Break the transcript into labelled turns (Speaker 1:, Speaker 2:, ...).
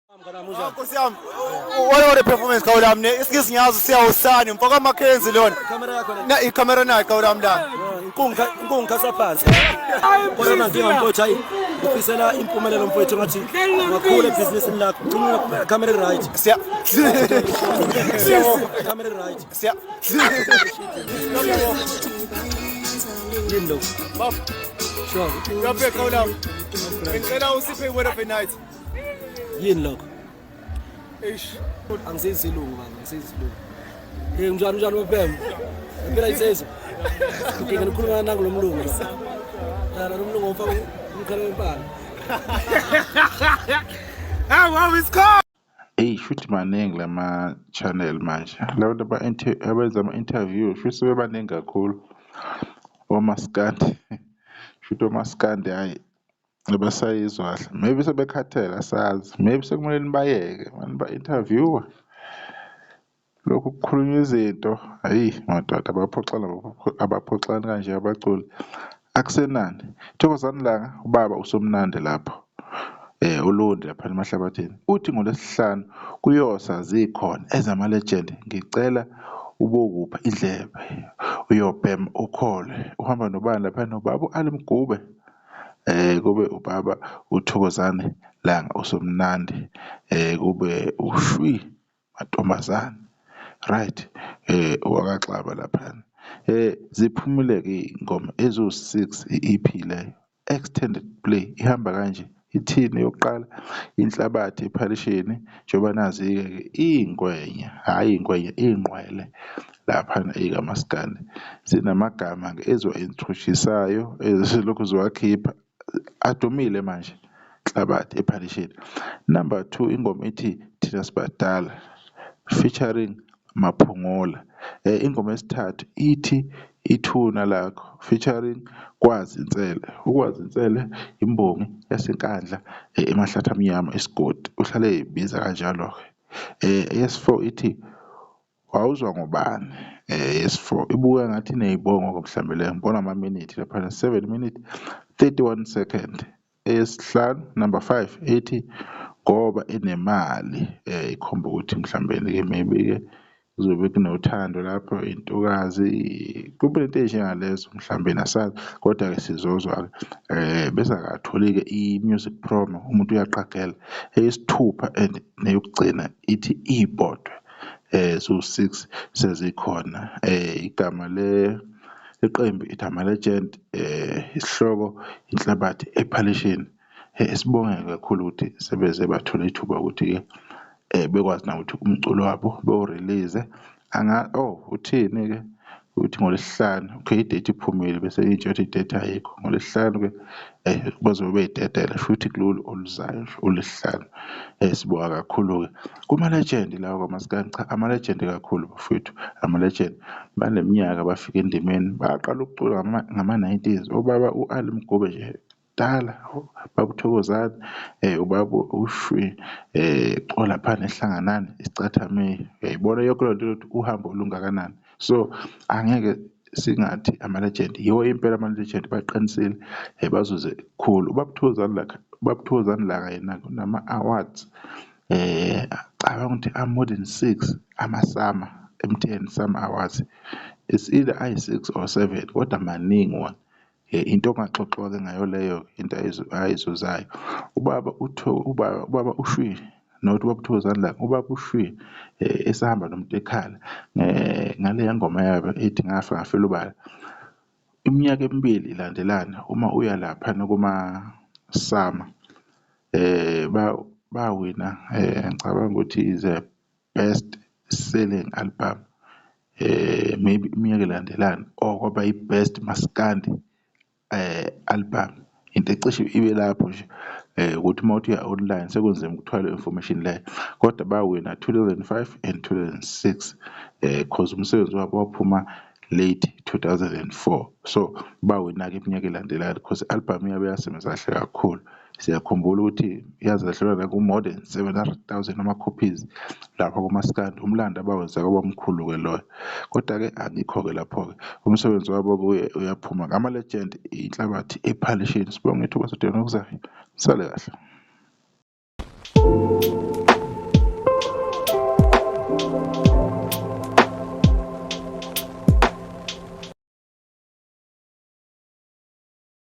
Speaker 1: Nkosi yami, wale performance kawulami ne isingiyazi siyawusana mfaka Mackenzie lona.
Speaker 2: Kamera yakho le.
Speaker 1: Na i-camera nayo kawulami la.
Speaker 2: Inkunga saphansi. Kodwa nginga mfowethu hayi ngifisela impumelelo mfowethu ngathi ngakhula ebhizinisini lakho. Ugcina camera right.
Speaker 1: Siya.
Speaker 2: Camera right.
Speaker 1: Siya.
Speaker 2: Lindo.
Speaker 1: Baf.
Speaker 2: Sure.
Speaker 1: Yaphe kawulami. Ngicela usiphe word of the night.
Speaker 2: Yini lokho?
Speaker 1: Eish.
Speaker 2: Angiseyisilungu baba, angiseyisilungu. Njani mphembe? Impela isezwe. Ngike ngikhuluma nangu lo mlungu. Lo mlungu ufaka umkhala wempala.
Speaker 1: Wow, it's cool.
Speaker 3: Hey, shuthi maningi lama channel manje. Labantu abenza ama-interview shuthi sebebaningi kakhulu. Omaskandi. Shuthi omaskandi hayi abasayizwa kahle. Maybe sebekhathele asazi. Maybe sekumele nibayeke manje ba-interviewer. Lokhu kukhulunywa izinto hayi madoda abaphoxani kanje abaculi akusenani. Thokozani Langa ubaba usomnandi lapho. Ulundi lapha emahlabathini uthi ngoLesihlanu kuyosa zikhona ezama-legend ngicela ubokupha indlebe uyobhema ukhole uhamba nobani lapha nobaba u-Ali Mgube kube ubaba uThokozane Langa usomnandi kube uShwi Mantombazane right wakaXaba lapha ziphumile-ke ingoma ezo6 i-EP leyo extended play ihamba kanje ithini yokuqala inhlabathi ephalishini njengoba nazi-ke ingwenya hhayi ingwenya ingqwele laphana ikaMaskandi zinamagama-ke ezo-introduce-ayo ezilokhu ziwakhipha adumile manje inhlabathi ephalishini. Number 2 ingoma ethi Thina Sibadala featuring Maphungula. Ingoma yesithathu ithi Ithuna Lakho featuring Kwazintsele. uKwazintsele imbongi yaseNkandla eMahlatha Amnyama eSigodi uhlale ebiza kanjalo-ke. Yes4 ithi Wawuzwa Ngobani. Yes4 ibuka ngathi iney'bongo mhlambe le ngibona ama-minute laphana 7 minutes 31 second. Eyesihlanu number 5 ithi Ngoba Enemali ikhomba ukuthi mhlawumbe-ke maybe-ke kuzobe kunothando lapho intokazi kube into ey'njengalezo mhlawumbe nasazi kodwa-ke sizozwa-ke bese akatholi-ke i-music promo umuntu uyaqagela. Eyesithupha and neyokugcina ithi Ibhodwe zo6 sezikhona. Igama leqembu ithi ama-legend isihloko inhlabathi ephalishini. Sibonge kakhulu ukuthi sebeze bathola ithuba ukuthi-ke bekwazi na ukuthi umculo wabo bewurelease uthini-ke uthi ngoLesihlanu okay idate iphumile bese itsho ukuthi idate ayikho ngoLesihlanu-ke bazobe beyidedela futhi kulolu oluzayo uLesihlanu. Sibonga kakhulu-ke kuma-legend lawa kwaMaskandi cha ama-legend kakhulu bafowethu ama-legend baneminyaka bafika endimeni baqala ukucula ngama-90s ubaba u-Ali Mgube nje dala baba uThokozane ubaba uShwi olaphana eHlanganani Isicathameni uyayibona yonke loo nto ukuthi uhambo olungakanani. So angeke singathi ama-legend yiwo impela ama-legend baqinisile bazuze kukhulu. Ubaba Thokozane Langa yena nama-awards cabanga ukuthi more than 6 ama-SAMA MTN SAMA Awards. It's either i6 or 7 kodwa maningi wona. Into ongaxoxwa-ke ngayo leyo into ayizuzayo ubaba uShwi not ubaba uThokozane Langa ubaba uShwi esahamba noMtekhala ngaleya ngoma yabo ethi Ngafa Ngafela Ubala iminyaka emibili ilandelana uma uya lapha kuma-SAMA bawina ngicabanga ukuthi is a best selling album maybe iminyaka ilandelana or kwaba i-best Maskandi album into ecishe ibe lapho nje ukuthi mawuthi uya online sekunzima ukuthola information leyo kodwa bawina 2005 and 2006 cause umsebenzi wabo waphuma late 2004 so bawina-ke iminyaka elandelayo because i-album yabo yasebenza kahle kakhulu. Siyakhumbula ukuthi yaze yahlelwa naku-more than 700,000 ama-copies lapha kuMaskandi umlando abawenza kwabamkhulu-ke loyo kodwa-ke angikho-ke lapho-ke umsebenzi wabo-ke uyaphuma ngama-legend inhlabathi ephalishini. Sibonge ithuba sodwa nokuzayo sale kahle. Bye.